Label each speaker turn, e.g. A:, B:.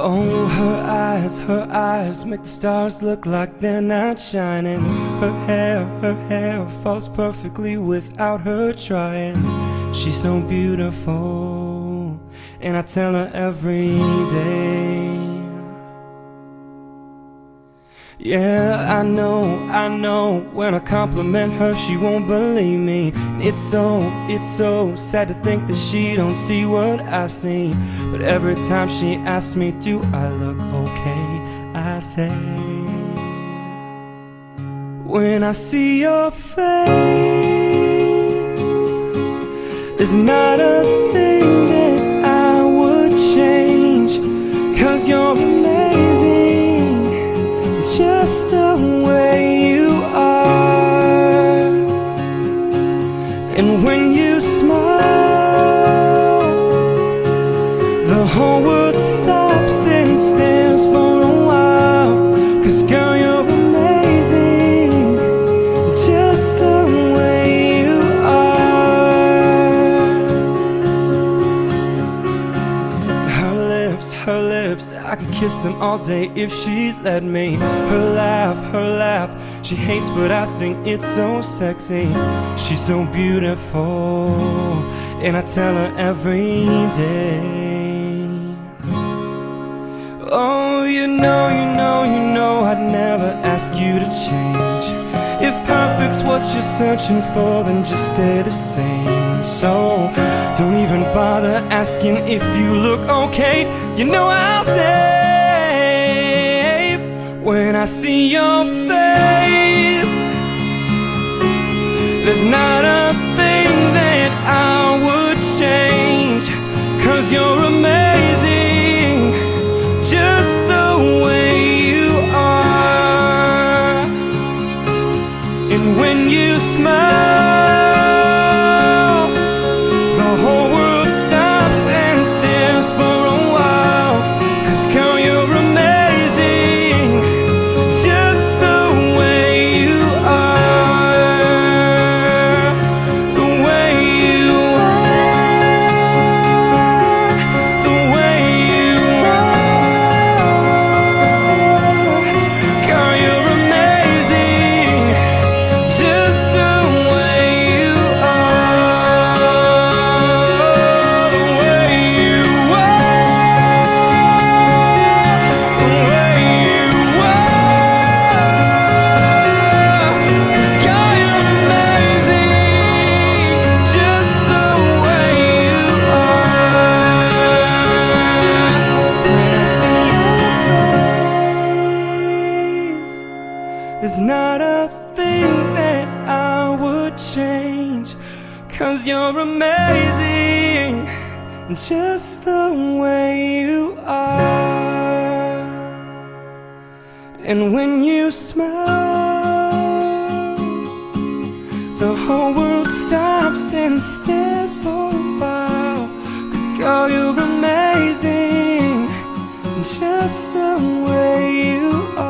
A: Oh, her eyes make the stars look like they're not shining. Her hair falls perfectly without her trying. She's so beautiful, and I tell her every day. Yeah, I know, when I compliment her she won't believe me. It's so sad to think that she don't see what I see. But every time she asks me, do I look okay, I say, when I see your face, there's not a thing that I would change. 'Cause you're amazing, just the way you are. And when you smile, the whole world stops and stares for a while. 'Cause girl, you're amazing, just the way you are. Her lips, I could kiss them all day if she'd let me. Her laugh, she hates but I think it's so sexy. She's so beautiful, and I tell her every day. Oh, you know I'd never ask you to change. If perfect's what you're searching for, then just stay the same. So don't even bother asking if you look okay. You know I'll say, when I see your face, there's not a thing that I would change. 'Cause you're amazing, just the way you are. And when you smile, the whole world stops and stares for a while. 'Cause girl, you're amazing, just the way you are. The way you are, the way you are. Girl, you're amazing, just the way you are. The way you are, the way you are. 'Cause girl, you're amazing, just the way you are. When I see your face, there's not a thing that I would change. 'Cause you're amazing, just the way you are. And when you smile, the whole world stops and stares for a while. 'Cause girl, you're amazing, just the way you are.